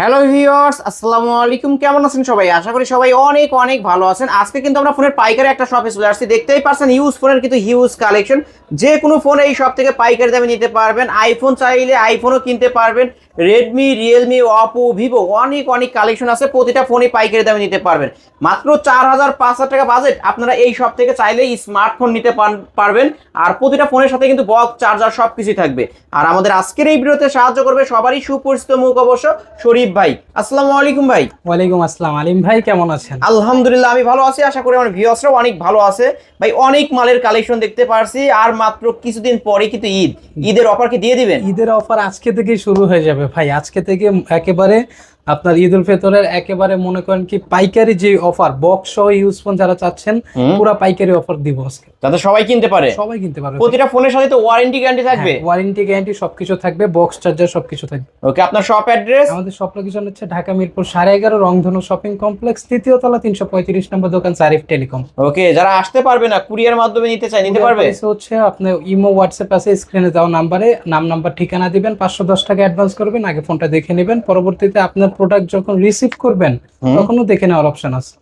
Hello viewers, আসসালামু আলাইকুম। কেমন আছেন সবাই? আশা করি সবাই অনেক অনেক ভালো আছেন। আজকে কিন্তু আমরা ফোনের পাইকারি একটা শপে চলে আসছি। দেখতেই পারছেন ইউজ ফোনের কিন্তু হিউজ কালেকশন। যে কোনো ফোন এই শপ থেকে পাইকারি দামে নিতে পারবেন। আইফোন চাইলে আইফোনও কিনতে পারবেন। রেডমি, রিয়েলমি, অপো, ভিভো অনেক অনেক কালেকশন আছে। প্রতিটা ফোনই পাইকারি দামে নিতে পারবেন। মাত্র 4,000-5,000 টাকা বাজেট, আপনারা এই শপ থেকে চাইলেই স্মার্টফোন নিতে পারবেন। আর প্রতিটা ফোনের সাথে কিন্তু বক্স, চার্জার সবকিছুই থাকবে। আর আমাদের আজকের এই ভিডিওতে সাহায্য করবে সবারই সুপরিচিত মুখ অবশ্য শরীফ ভাই। আসসালামু আলাইকুম ভাই। ওয়ালাইকুম আসসালাম। আলিম ভাই কেমন আছেন? আলহামদুলিল্লাহ আমি ভালো আছি, আশা করি আমার ভিউয়ার্সরাও অনেক ভালো আছে। ভাই অনেক মালের কালেকশন দেখতে পারছি, আর মাত্র কিছুদিন পরে কিন্তু ঈদের অফার কি দিয়ে দিবেন? ঈদের অফার আজকে থেকেই শুরু হয়ে যাবে ভাই। আজকে থেকে একেবারে আপনার ঈদ উল ফিতরের একেবারে মনে করেন কি পাইকারি যে অফার, বক্স সহ ইউজ ফোন যারা চাচ্ছেন পুরো পাইকারি অফার দিব আজকে, যাতে সবাই কিনতে পারে। সবাই কিনতে পারবে। প্রতিটা ফোনের সাথে তো ওয়ারেন্টি গ্যারান্টি থাকবে। ওয়ারেন্টি গ্যারান্টি সবকিছু থাকবে, বক্স চার্জার সবকিছু থাকবে। ওকে, আপনার শপ অ্যাড্রেস? আমাদের শপ লোকেশন হচ্ছে ঢাকা মিরপুর 11.5 রংধনু শপিং কমপ্লেক্স, তৃতীয় তলা, 335 নম্বর দোকান, সারিফ টেলিকম। ওকে, যারা আসতে পারবে না, কুরিয়ার মাধ্যমে নিতে চাই, নিতে পারবে? হচ্ছে আপনার ইমো, হোয়াটসঅ্যাপ আছে, স্ক্রিনে দেওয়া নাম্বারে নাম্বার ঠিকানা দিবেন, 510 টাকা অ্যাডভান্স করবেন, আগে ফোনটা দেখে নেবেন, পরবর্তীতে আপনার প্রোডাক্ট যখন রিসিভ করবেন তখনও দেখে নেওয়ার অপশন আছে।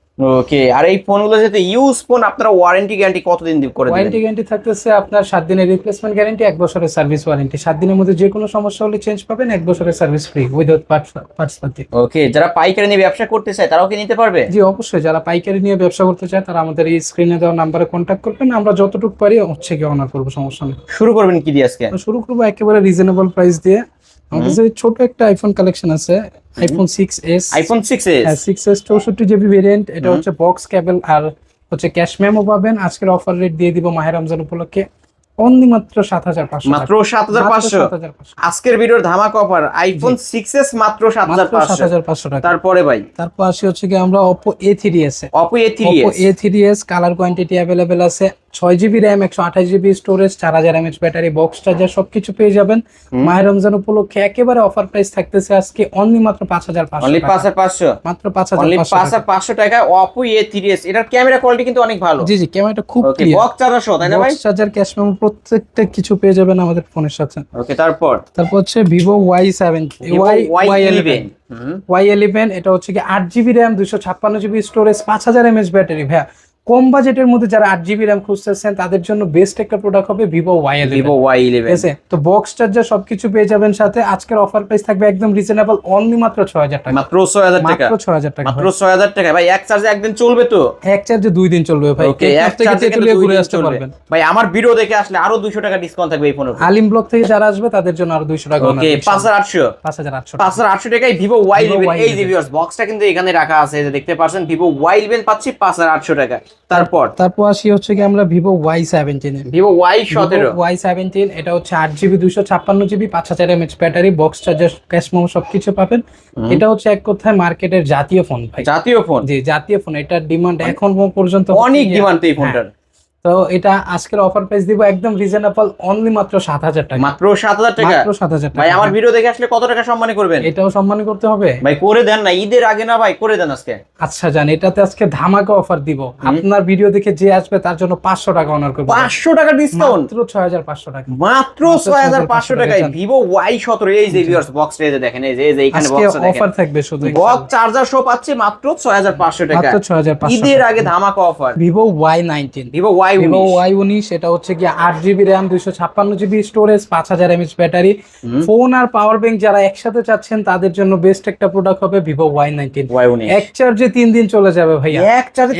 ওকে, আর এই ফোনগুলো যেতে ইউজ ফোন, আপনারা ওয়ারেন্টি গ্যারান্টি কতদিন করে দিবেন? ওয়ারেন্টি গ্যারান্টি থাকতেছে আপনার 7 দিনের রিপ্লেসমেন্ট গ্যারান্টি, 1 বছরের সার্ভিস ওয়ারেন্টি। 7 দিনের মধ্যে যে কোনো সমস্যা হলে চেঞ্জ পাবেন, 1 বছরের সার্ভিস ফ্রি উইদাউট পার্টস পাতি। ওকে, যারা পাইকারি নিয়ে ব্যবসা করতে চায় তারাও কি নিতে পারবে? জি অবশ্যই, যারা পাইকারি নিয়ে ব্যবসা করতে চায় তারা আমাদের এই স্ক্রিনে দেওয়া নাম্বারে কন্ট্যাক্ট করবেন, আমরা যতটুকু পারি হচ্ছে কি অনার করবো, সমস্যা নেই। শুরু করবেন কি দিয়ে আজকে? শুরু করবো একেবারে রিজনেবল প্রাইস দিয়ে। আমাদের যে ছোট একটা আইফোন কালেকশন আছে, আইফোন 6s। IPhone 6s? হ্যাঁ 6s 64 জিবি ভেরিয়েন্ট। এটা হচ্ছে বক্স কেবল আর হচ্ছে ক্যাশ মেমো পাবেন। আজকের অফার রেট দিয়ে দিব মাহে রমজান উপলক্ষে অনলি মাত্র 7,500। মাত্র 7,500? আজকের ভিডিওর ধামাকা অফার আইফোন 6s মাত্র 7,500 টাকা। তারপরে ভাই, তারপর আসি হচ্ছে কি আমরা Oppo A3s। Oppo A3s colour quantity available আছে। 6 GB RAM, 128 GB storage, 4000 mAh battery, box charger সবকিছু পেয়ে যাবেন। মাহে রমজান উপলক্ষে একেবারে অফার প্রাইস থাকতেছে আজকে অনলি মাত্র 5,500। অনলি 5,500? মাত্র 5,500 টাকায় Oppo A3s। এটার ক্যামেরা কোয়ালিটি কিন্তু অনেক ভালো। জি জি, ক্যামেরাটা খুব ক্লিয়ার। বক্স চার্জার সহ, তাই না ভাই? বক্স চার্জার, ক্যাশ মেমো প্রত্যেকটা কিছু পেয়ে যাবেন আমাদের ফোনের সাথে। ওকে, তারপর হচ্ছে Vivo Y11। এটা হচ্ছে কি 8 GB RAM, 256 GB storage, 5000 mAh battery. ভাইয়া কম বাজেটের মধ্যে যারা 8 জিবি র্যাম খুঁজতেছেন তাদের জন্য বেস্ট একটা প্রোডাক্ট হবে Vivo Y11। ঠিক আছে, তো বক্স চার্জার সবকিছু পেয়ে যাবেন সাথে। আজকের অফার প্রাইস থাকবে একদম রিজনেবল, অনলি মাত্র 6,000 টাকা। মাত্র 6,000 টাকা? মাত্র 6,000 টাকা। মাত্র 6,000 টাকা ভাই। এক চার্জে একদিন চলবে তো? এক চার্জে 2 দিন চলবে ভাই। ওকে, এক চার্জে কিন্তু ঘুরে আসতে পারবেন ভাই। আমার ভিডিও দেখে আসলে আরো 200 টাকা ডিসকাউন্ট থাকবে এই ফোনের। আলিম ব্লগ থেকে যারা আসবে তাদের জন্য আরো 200 টাকা। ওকে, 5,800 টাকায় Vivo Y11। এই যে ভিউয়ার্স, বক্সটা কিন্তু এখানে রাখা আছে, যে দেখতে পাচ্ছেন Vivo Y11 পাচ্ছি 5,800 টাকা। তারপর আসি হচ্ছে কি আমরা Vivo Y17। Vivo Y17। এটা হচ্ছে 8 GB, 256 GB, 5000 mAh battery, box charger, cash memo সবকিছু পাবেন। এটা হচ্ছে এক কথায় মার্কেটের জাতীয় ফোন ভাই। জাতীয় ফোন? জি, জাতীয় ফোন। এটার ডিমান্ড এখন পর্যন্ত অনেক ডিমান্ড এই ফোনটার। তো এটা আজকের অফার প্রাইস দিব একদম রিজনেবল, অনলি মাত্র 7,000 টাকা। মাত্র 7,000 টাকা? মাত্র 7,000 টাকা। ভাই আমার ভিডিও দেখে আসলে কত টাকা সম্মানী করবেন? এটাও সম্মানী করতে হবে ভাই, করে দেন না, ঈদের আগে না ভাই, করে দেন আজকে। আচ্ছা জান, এটাতে আজকে ধামাকা অফার দিব। আপনার ভিডিও দেখে যে আসবে তার জন্য 500 টাকা অনার করব। 500 টাকা ডিসকাউন্ট? মাত্র 6,500 টাকা। মাত্র 6,500 টাকায় Vivo Y17। এই যে ভিউয়ার্স, বক্স রেজে দেখেন, এই যে এখানে বক্স দেখেন, অফার থাকবে শুধু বক্স চার্জার সহ পাচ্ছে মাত্র 6,500 টাকা। মাত্র 6,500। ঈদের আগে ধামাকা offer Vivo Y19। Vivo Y19। এটা হচ্ছে কি 8 GB RAM, 256 GB storage, 5000 mAh battery. Phone আর পাওয়ার ব্যাংক যারা একসাথে চাচ্ছেন তাদের জন্য বেস্ট একটা প্রোডাক্ট হবে Vivo Y19। এক চার্জে 3 দিন চলে যাবে ভাইয়া। এক চার্জে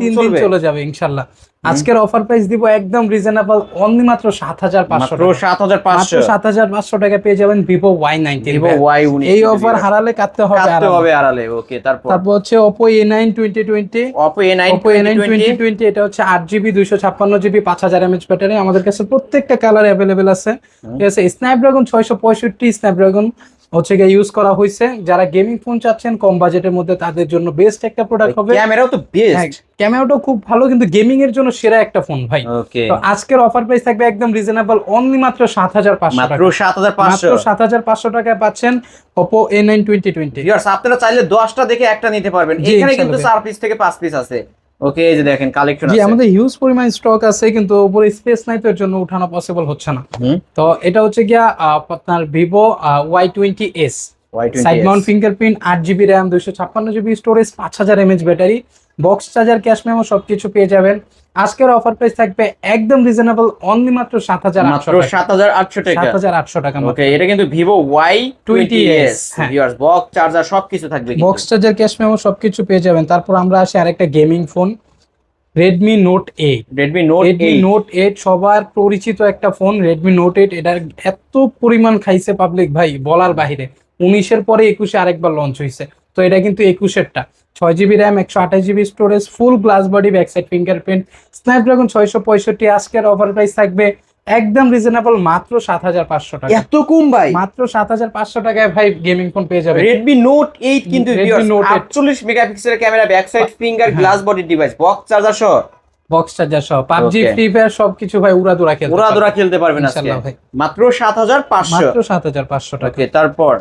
3 দিন চলে যাবে ইনশাআল্লাহ। আজকের অফার প্রাইস দিব একদম রিজনেবল, অনলি মাত্র 7,500 টাকা। 7,500 টাকা পেয়ে যাবেন Vivo Y19। এই অফার হারালে কাটতে হবে আড়ালে। ওকে, তারপর হচ্ছে Oppo A9 2020। Oppo A9 2020। এটা হচ্ছে 8 জিবি, 256 জিবি, 5000 mAh ব্যাটারি। আমাদের কাছে প্রত্যেকটা কালার অ্যাভেলেবেল আছে। ঠিক আছে, স্ন্যাপড্রাগন 665 স্ন্যাপড্রাগন হচ্ছে গিয়ে ইউজ করা হয়েছে। যারা গেমিং ফোন চাচ্ছেন কম বাজেটের মধ্যে তাদের জন্য বেস্ট একটা প্রোডাক্ট হবে। ক্যামেরাও তো বেস্ট, ক্যামেরাটাও খুব ভালো, কিন্তু গেমিং এর জন্য সেরা একটা ফোন ভাই। তো আজকের অফার প্রাইস থাকবে একদম রিজনেবল, অনলি মাত্র 7,500 টাকা। মাত্র 7,500 টাকায় পাচ্ছেন Oppo A9 2020। ভিউয়ার্স, আপনারা চাইলে 10টা দেখে একটা নিতে পারবেন। এখানে কিন্তু 4 পিস থেকে 5 পিস আছে। ওকে, এই যে দেখেন কালেকশন আছে। আমাদের হিউজ পরিমাণ স্টক আছে, কিন্তু উপরে স্পেস নাই, তো এর জন্য উঠানো পসিবল হচ্ছে না। তো এটা হচ্ছে গিয়া আপনার Vivo Y20s। Side Mount fingerprint, 8GB RAM, 256GB storage, 5000 mAh battery, box charger, cash memo সবকিছু পেয়ে যাবেন। আজকের অফার প্রাইস থাকবে একদম রিজনেবল, অনলি মাত্র 7800 টাকা। 7800 টাকা। 7800 টাকা। ওকে, এটা কিন্তু Vivo Y20s viewers, box charger সবকিছু থাকবে, বক্স চার্জার, ক্যাশ মেমো সবকিছু পেয়ে যাবেন। তারপর আমরা আসি আরেকটা gaming phone, Redmi Note 8। Redmi Note 8 সবার পরিচিত একটা ফোন, Redmi Note 8। এটার এত পরিমাণ খাইছে পাবলিক ভাই, বলার বাহিরে। 19-এর পরে 21-এ আরেকবার লঞ্চ হয়েছে, তো এটা কিন্তু 21-এরটা। 6GB র্যাম, 128GB স্টোরেজ, ফুল glass body, back side fingerprint, Snapdragon 665। আজকের অফার প্রাইস থাকবে একদম রিজনেবল, মাত্র 7500 টাকা। এত কম ভাই? মাত্র 7500 টাকায় ভাই গেমিং ফোন পেয়ে যাবেন। Redmi Note 8 কিন্তু ভিউয়ার্স 48 মেগাপিক্সেলের camera, back side finger glass body device, box charger সহ, বক্স চার্জার সহ, পাবজি, ফ্রি ফায়ার সবকিছু ভাই উড়াদুরা খেলতে পারবেন আজকে মাত্র 7500। মাত্র 7500 টাকা। ওকে, তারপর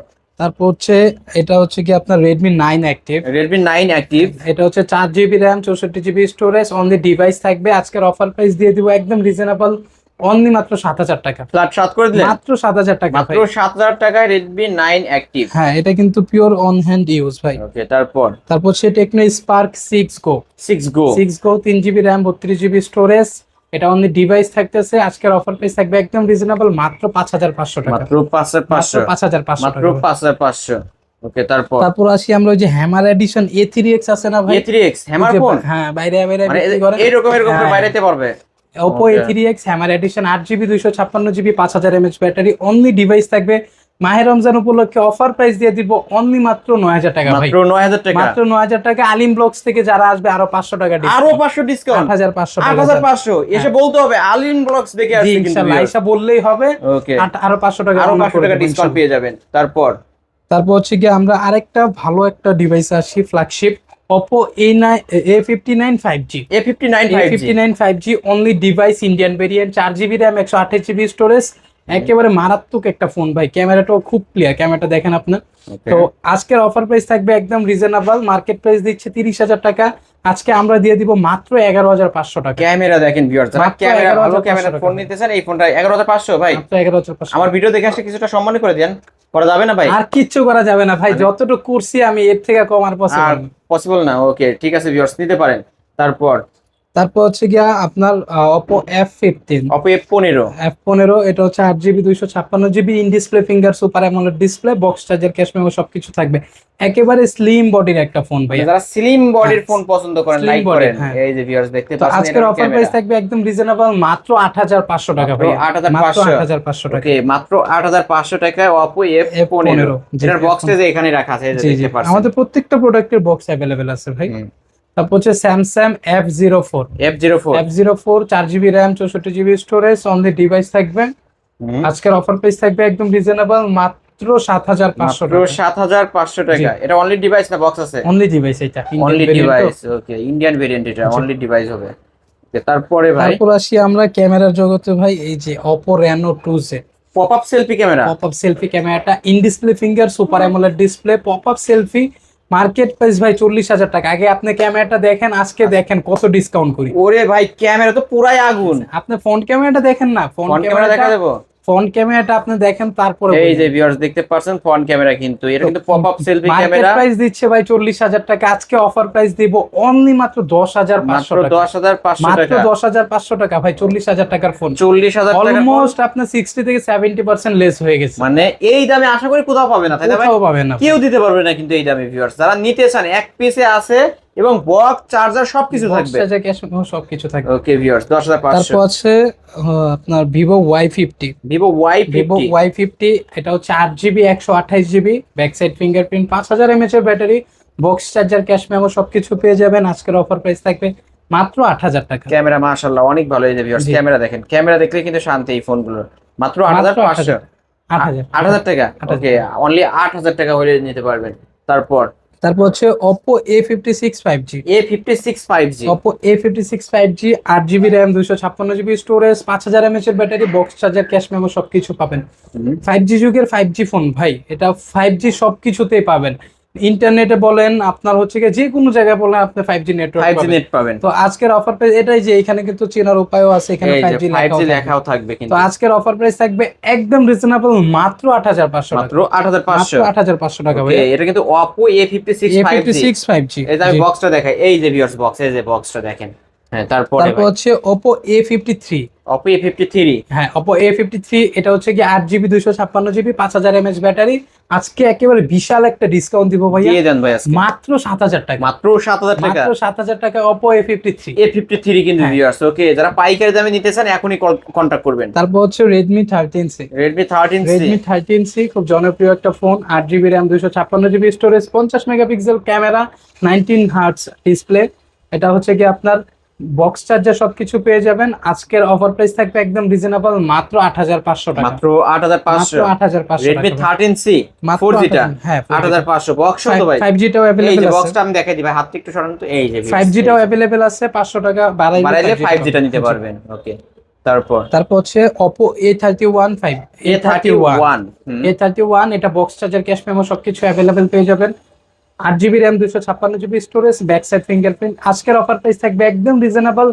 হচ্ছে এটা হচ্ছে কি আপনার Redmi 9 Active। Redmi 9 Active, এটা হচ্ছে 4GB RAM, 64GB storage, only device থাকবে। আজকের অফার প্রাইস দিয়ে দিব একদম রিজনেবল, অনলি মাত্র 7000 টাকা। ফ্ল্যাট 7 করে দিলেন, মাত্র 7000 টাকা। মাত্র 7000 টাকায় Redmi 9 Active। হ্যাঁ, এটা কিন্তু পিওর অন হ্যান্ড ইউজ ভাই। ওকে, তারপর হচ্ছে Tecno Spark 6 Go 3GB RAM, 32GB storage, এটা অনলি ডিভাইস থাকতেছে। আজকের অফার প্রাইস থাকবে একদম রিজনেবল, মাত্র 5500 টাকা। মাত্র 5500 টাকা। 5500। ওকে, তারপর আসি আমরা ওই যে হ্যামার এডিশন A3X আছে না ভাই? A3X হ্যামার ফোন, হ্যাঁ, বাইরে মানে এরকম করে বাইরেতে পারবে। Oppo A3X hammer edition, 8GB 256GB 5000 mAh battery, only device থাকবে। মাহে রমজান উপলক্ষে অফার প্রাইস দিয়ে দিব অনলি মাত্র 9000 টাকা ভাই। মাত্র 9000 টাকা। মাত্র 9000 টাকা। আলিম ব্লগস থেকে যারা আসবে আরো 500 টাকা ডিসকাউন্ট। আরো 500 ডিসকাউন্ট, 8500 টাকা। 8500 এসে বলতে হবে আলিম ব্লগস দেখে আসছে, কিন্তু ইনশাআল্লাহ এসে বললেই হবে। ওকে, আরো 500 টাকা, আরো 500 টাকা ডিসকাউন্ট পেয়ে যাবেন। তারপর হচ্ছে কি আমরা আরেকটা ভালো একটা ডিভাইস আসি, flagship Oppo A59 5G। A59 5G only device, Indian variant, 4GB RAM, 128GB storage, একেবারে মারাত্মক একটা ফোন ভাই। ক্যামেরাটাও খুব ক্লিয়ার, ক্যামেরাটা দেখেন আপনার। তো আজকের অফার প্রাইস থাকবে একদম রিজনেবল, মার্কেট প্রাইস দিচ্ছে 30000 টাকা, আজকে আমরা দিয়ে দিব মাত্র 11500 টাকা। ক্যামেরা দেখেন ভিউয়ার্স, যারা ক্যামেরা ভালো ক্যামেরা ফোন নিতে চান, এই ফোনটা 11500 ভাই। মাত্র 11500। আমার ভিডিও দেখে আসলে কিছুটা সম্মান করে দেন, করা যাবে না ভাই? আর কিচ্ছু করা যাবে না ভাই, যতটুকু করছি আমি এর থেকে কম আর পসিবল না। ওকে, ঠিক আছে ভিউয়ার্স, নিতে পারেন। তারপর হচ্ছে গিয়া আপনার Oppo F15। F15 এটা হচ্ছে 8GB 256GB in display, finger super AMOLED display, box charger, cash memo সবকিছু থাকবে। একেবারে স্লিম বডির একটা ফোন ভাই। যারা স্লিম বডির ফোন পছন্দ করেন, লাইক করেন, এই যে ভিউয়ার্স দেখতে পাচ্ছেন, আজকের অফার প্রাইস থাকবে একদম রিজনেবল, মাত্র 8500 টাকা ভাই। 8500 টাকা। ওকে, মাত্র 8500 টাকায় Oppo F15। এটার বক্সটা যে এখানে রাখা আছে, এই যে দেখতে পাচ্ছেন। আমাদের প্রত্যেকটা প্রোডাক্টের বক্স अवेलेबल আছে ভাই। তারপর হচ্ছে Samsung F04 4GB RAM, 64GB storage, only device থাকবে। আজকের অফার প্রাইস থাকবে একদম রিজনেবল, মাত্র 7500 টাকা। 7500 টাকা। এটা অনলি ডিভাইস না বক্স আছে? অনলি ডিভাইস, এটা অনলি ডিভাইস। ওকে, ইন্ডিয়ান ভেরিয়েন্ট, এটা অনলি ডিভাইস হবে। তারপরে ভাই আসি আমরা ক্যামেরার জগতে ভাই, এই যে Oppo Reno 2Z popup selfie ক্যামেরাটা in display, finger super AMOLED display, popup selfie, market price ভাই 40000 টাকা। আগে আপনি ক্যামেরাটা দেখেন, আজকে দেখেন কত ডিসকাউন্ট করি। ওরে ভাই, ক্যামেরা তো পুরাই আগুন। আপনি ফ্রন্ট ক্যামেরাটা দেখেন না, ফ্রন্ট ক্যামেরা দেখা দেবো। ফ্রন্ট ক্যামেরাটা আপনি দেখেন, তারপরে এই যে ভিউয়ার্স দেখতে পাচ্ছেন ফ্রন্ট ক্যামেরা, কিন্তু এটা কিন্তু popup selfie camera. Market price দিচ্ছে ভাই 40000 টাকা, আজকে অফার প্রাইস দেব অনলি মাত্র 10500 টাকা। 10500 টাকা, মাত্র 10500 টাকা ভাই। 40000 টাকার ফোন, 40000 টাকা, অলমোস্ট আপনার 60 থেকে 70% লেস হয়ে গেছে। মানে এই দামে আশা করি কোথাও পাবে না, তাই না ভাই? কোথাও পাবে না, কেউ দিতে পারবে না কিন্তু এই দামে ভিউয়ার্স। যারা নিতে চান, এক পিসে আছে এবং বক্স চার্জার সবকিছু থাকবে, চার্জার, ক্যাশ সবকিছু থাকবে। Okay viewers, 10500। তারপর আছে আপনার Vivo Y50 এটা হচ্ছে 8GB 128GB, back side fingerprint, 5000 mAh এর battery, box charger, cash memo সবকিছু পেয়ে যাবেন। আজকের অফার প্রাইস থাকবে মাত্র 8000 টাকা। ক্যামেরা মাশাআল্লাহ অনেক ভালো। এই যে ভিউয়ার্স ক্যামেরা দেখেন, ক্যামেরা দেখলে কিন্তু শান্তি এই ফোনগুলোর। মাত্র 8000 টাকা। ওকে, অনলি 8000 টাকা হলে নিতে পারবেন। তারপর হচ্ছে Oppo A56 5G Oppo A56 5G 8GB RAM, 256GB storage, 5000 mAh এর battery, box charger, cash memo সবকিছু পাবেন। 5G যুগের 5G ফোন ভাই, এটা 5G সবকিছুতেই পাবেন। ইন্টারনেটে বলেন, আপনার হচ্ছে যে কোনো জায়গায় বলেন আপনি 5G নেটওয়ার্ক 5G নেট পাবেন। তো আজকের অফার প্রাইস এটাই যে এখানে কিন্তু চেনার উপায়ও আছে, এখানে এই যে 5G 5G লেখাও থাকবে তো কিন্তু। আজকের অফার প্রাইস থাকবে একদম রিজনেবল, মাত্র 8500 টাকা। মাত্র 8500। 8500 টাকা ভাই। ওকে, এটা কিন্তু Oppo A56 5G। A56 5G। এই যে আমি বক্সটা দেখাই, এই যে ভিউয়ার্স বক্স, এই যে বক্সটা দেখেন। হ্যাঁ, তারপর হচ্ছে Oppo A53। Oppo A53। হ্যাঁ, Oppo A53 এটা হচ্ছে কি 8GB 256GB 5000 mAh ব্যাটারি। আজকে একেবারে বিশাল একটা ডিসকাউন্ট দিব ভাইয়া, দিয়ে দেন ভাই আজকে মাত্র 7000 টাকা। মাত্র 7000 টাকা। মাত্র 7000 টাকা Oppo A53। A53 কিন্তু হ্যাঁ। ভিউয়ার্স। ওকে, যারা পাইকারি দামে নিতে চান এখনই কন্টাক্ট করবেন। তারপর হচ্ছে Redmi 13C। Redmi 13C। Redmi 13C খুব জনপ্রিয় একটা phone, 8GB RAM 256GB storage, 50 megapixel camera, 19 hertz display. এটা হচ্ছে কি আপনার বক্স চার্জার সবকিছু পেয়ে যাবেন। আজকের অফার প্রাইস থাকবে একদম রিজনেবল, মাত্র 8500 টাকা। মাত্র 8500। 8500 Redmi 13C মাত্র 4G টা। 8000, হ্যাঁ 8500 বক্স তো ভাই। 5G টাও এই अवेलेबल যে আছে। বক্সটা আমি দেখাই দিই ভাই, হাতটা একটু সরান তো। এই যে 5G টাও अवेलेबल আছে, 500 টাকা বাড়াইলে 5G টা নিতে পারবেন। ওকে, তারপর হচ্ছে Oppo A31 A31। A31 এটা বক্স চার্জার, ক্যাশ মেমো সবকিছু अवेलेबल পেয়ে যাবেন। 8GB RAM 256GB storage, back side fingerprint. আজকের অফার প্রাইস থাকবে একদম রিজনেবল,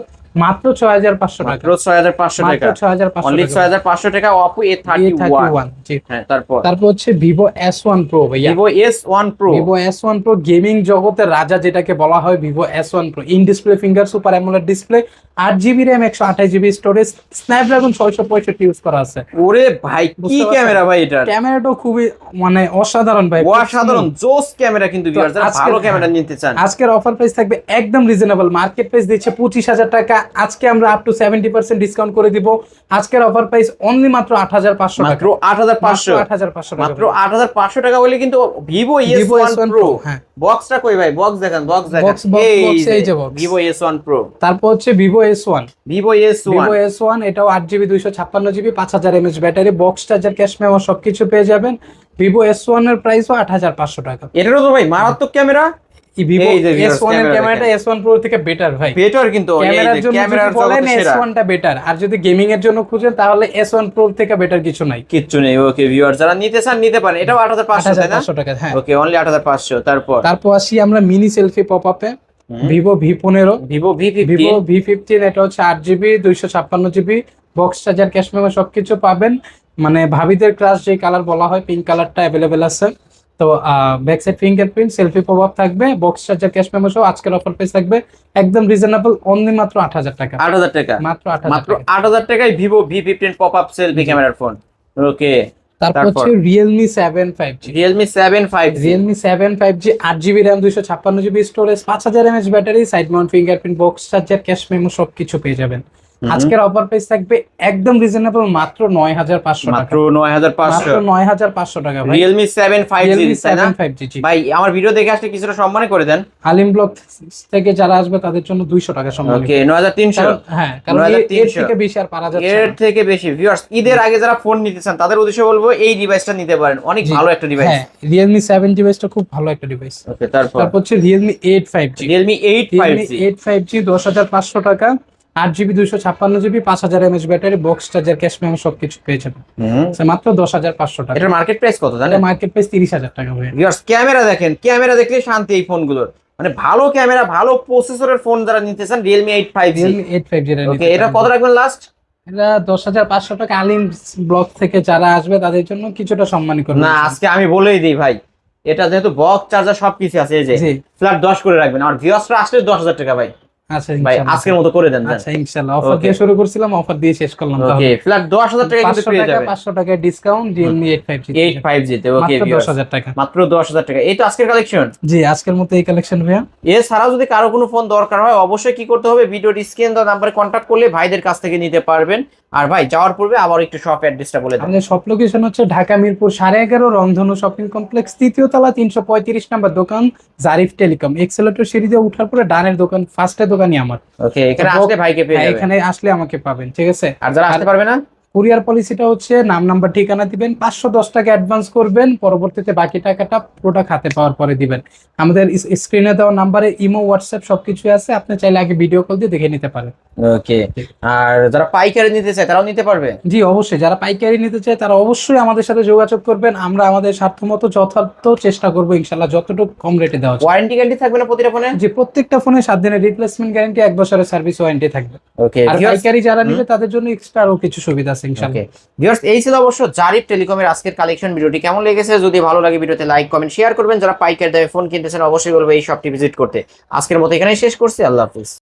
মাত্র 6500 টাকা। মাত্র 6500 টাকা। মাত্র 6500 অনলি টাকা। 6500 টাকা Oppo A31। জি। হ্যাঁ, তারপর হচ্ছে Vivo S1 Pro ভাইয়া। Vivo S1 Pro। Vivo S1 Pro gaming জগতের রাজা যেটাকে বলা হয়, Vivo S1 Pro in display finger super AMOLED display, 8GB RAM 128GB storage, Snapdragon 665 use করা আছে। ওরে ভাই, কি ক্যামেরা ভাই এটা! ক্যামেরাটাও খুবই মানে অসাধারণ ভাই, অসাধারণ জোস ক্যামেরা কিন্তু ভিউয়ার্স, যারা ভালো ক্যামেরা নিতে চান। আজকের অফার প্রাইস থাকবে একদম রিজনেবল, মার্কেট প্রাইস দিচ্ছে 25000 টাকা, আজকে আমরা আপ টু 70% ডিসকাউন্ট করে দিব। আজকের অফার প্রাইস অনলি মাত্র 8500 টাকা। মাত্র 8500। 8500 টাকা। মাত্র 8500 টাকা হলে কিন্তু Vivo Vivo S1 S1 Pro। হ্যাঁ। বক্সটা কই ভাই? বক্স দেখেন, বক্স দেখেন। বক্স এই যে বক্স। Vivo S1 Pro। তারপর হচ্ছে Vivo S1। Vivo S1। Vivo S1 এটাও 8GB 256GB 5000 mAh battery, box charger, cash memo সবকিছু পেয়ে যাবেন। Vivo S1 এর প্রাইসও 8500 টাকা। এটারও তো ভাই মারাত্মক ক্যামেরা। Vivo এই যে viewers, S1 এর ক্যামেরা ক্যামেরাটা S1 Pro থেকে বেটার ভাই। বেটার কিন্তু এই ক্যামেরার যে জন্য ক্যামেরার যদি বলেন জগতে সেরা। S1 টা বেটার, আর যদি গেমিং এর জন্য খুঁজেন তাহলে S1 Pro থেকে বেটার কিছু নাই। কিচ্ছু নেই। ওকে ভিউয়ার, যারা নিতে চান নিতে পারেন। এটাও 8500 তাই না? 8500 টাকা, হ্যাঁ। Okay, only 8500। তারপর আসি আমরা মিনি সেলফি পপআপে, Vivo V15। Vivo V15। Vivo V15 এটা হচ্ছে 8GB 256GB box charger, cash memo সবকিছু পাবেন। মানে ভাবিদের ক্রাশ যে কালার বলা হয়, পিঙ্ক কালারটা अवेलेबल আছে। তো back side fingerprint, selfie popup থাকবে, বক্স চার্জার, ক্যাশ মেমো সহ। আজকের অফার প্রাইস থাকবে একদম রিজনেবল, অনলি মাত্র 8000 টাকা। 8000 টাকা। মাত্র 8000 মাত্র 8000 টাকায় Vivo V15 পপআপ সেলফি ক্যামেরার ফোন। ওকে, তারপর হচ্ছে Realme 7 5G। Realme 7 5G। Realme 7 5G 8GB RAM 256GB storage, 5000 mAh battery, side Mount fingerprint, box charger, cash memo সবকিছু পেয়ে যাবেন। আজকের অফার প্রাইস থাকবে একদম রিজনেবল, মাত্র 9500 টাকা। মাত্র 9500। মাত্র 9500 টাকা ভাই। Realme 7 5G Realme তাই না? 7 5G জি। ভাই, আমার ভিডিও দেখে আসলে কিছুটা সম্মানই করে দেন। আলিম ব্লগ থেকে যারা আসবে তাদের জন্য 200 টাকা সম্মান। ওকে, 9300। হ্যাঁ, কারণ এর 9300 থেকে বেশি আর পারা যাচ্ছে এর না। থেকে বেশি। ভিউয়ার্স, ঈদের আগে যারা ফোন নিতে চান তাদের উদ্দেশ্যে বলবো এই ডিভাইসটা নিতে পারেন, অনেক ভালো একটা ডিভাইস। হ্যাঁ, Realme 7 ডিভাইসটা খুব ভালো একটা ডিভাইস। ওকে, তারপর হচ্ছে Realme 8 5G। Realme 8 5G। 8 5G 10500 টাকা, 8GB 256GB 5000 mAh battery, box charger, cash memo সবকিছু পেয়ে যাবেন। মাত্র 10500 টাকা। এটার মার্কেট প্রাইস কত জানেন? মার্কেট প্রাইস 30000 টাকা ভাই। ভিউয়ার্স, ক্যামেরা দেখেন, ক্যামেরা দেখলে শান্তি এই ফোনগুলোর। মানে ভালো ক্যামেরা, ভালো প্রসেসরের ফোন যারা নিতে চান Realme 8 5G। Realme 8 5G ওকে, এটা কত রাখবেন লাস্ট? এটা 10500 টাকা। আলিম ব্লগ থেকে যারা আসবে তাদের জন্য কিছুটা সম্মানী করব না, আজকে আমি বলেই দিই ভাই, এটা যেহেতু বক্স চার্জার সবকিছু আছে, এই যে জি। ফ্ল্যাট 10 করে রাখবেন। আমার ভিউয়ার্সরা আসলে 10000 টাকা ভাই। আচ্ছা ভাই, ইনশাআল্লাহ। আজকের মতো করে দেন। আচ্ছা ইনশাআল্লাহ, অফার দিয়ে শুরু করছিলাম, অফার দিয়ে শেষ করলাম। ওকে, তাহলে ফ্ল্যাট 10000 টাকা কিন্তু 500 পেয়ে টাকা, যাবেন। 500 টাকা ডিসকাউন্ট Realme 8 5G 8 5G তে। ওকে মাত্র ভিউয়ার্স, 10000 টাকা। মাত্র 10000 টাকা। এই তো আজকের কালেকশন। জি, আজকের মতো এই কালেকশন ভাইয়া। এছাড়াও যদি কারো কোনো ফোন দরকার হয় অবশ্যই কি করতে হবে, ভিডিওর স্ক্রিন দেওয়া নাম্বারে কন্ট্যাক্ট করলে ভাইদের কাছ থেকে নিতে পারবেন। আর ভাই, যাওয়ার পূর্বে আবার একটু শপ অ্যাড্রেসটা বলে দেন। আমাদের শপ লোকেশন হচ্ছে ঢাকা মিরপুর 11.5 রংধনু শপিং কমপ্লেক্স, 3য় তলা, 335 নম্বর দোকান, জারিফ টেলিকম। এক্সেলেটর সিঁড়ি দিয়ে ওঠার পরে ডানের দোকান, ফার্স্টে দোকানই আমার। ওকে, এখানে আসলে ভাইকে পেয়ে যাবেন। এখানে আসলে আমাকে পাবেন, ঠিক আছে। আর যারা আসতে পারবে না, কুরিয়ার পলিসিটা হচ্ছে নাম নাম্বার ঠিকানা দিবেন, 510 টাকা অ্যাডভান্স করবেন, পরবর্তীতে বাকি টাকাটা প্রোডাক্ট হাতে পাওয়ার পরে দিবেন। আমাদের স্ক্রিনে দেওয়া নাম্বারে ইমো হোয়াটসঅ্যাপ সবকিছু আছে, আপনি চাইলে আগে ভিডিও কল দিয়ে দেখে নিতে পারেন। ওকে, আর যারা পাইকারি নিতে চায় তারাও নিতে পারবে? জি অবশ্যই, যারা পাইকারি নিতে চায় তারা অবশ্যই আমাদের সাথে যোগাযোগ করবেন, আমরা আমাদের সাধ্যমতো যথার্থ চেষ্টা করবো ইনশাল্লাহ যতটুকু কম রেটে দেওয়া যায়। ওয়ারেন্টি গ্যারান্টি থাকবে না প্রতিটা ফোনে? যে প্রত্যেকটা ফোনে 7 দিনের রিপ্লেসমেন্ট গ্যারান্টি, 1 বছরের সার্ভিস ওয়ারেন্টি থাকবে। ওকে, আর পাইকারি যারা নিবে তাদের জন্য এক্সট্রা আরো কিছু সুবিধা আছে ইনশাআল্লাহ। ওকে ভিউয়ার্স, এই ছিল অবশ্য জারিফ টেলিকমের আজকের কালেকশন। ভিডিওটি কেমন লেগেছে যদি ভালো লাগে ভিডিওতে লাইক কমেন্ট শেয়ার করবেন। যারা পাইকারি দামে ফোন কিনতেছেন অবশ্যই বলবো এই শপটি ভিজিট করতে। আজকের মতো এখানেই শেষ করছি, আল্লাহ হাফিজ।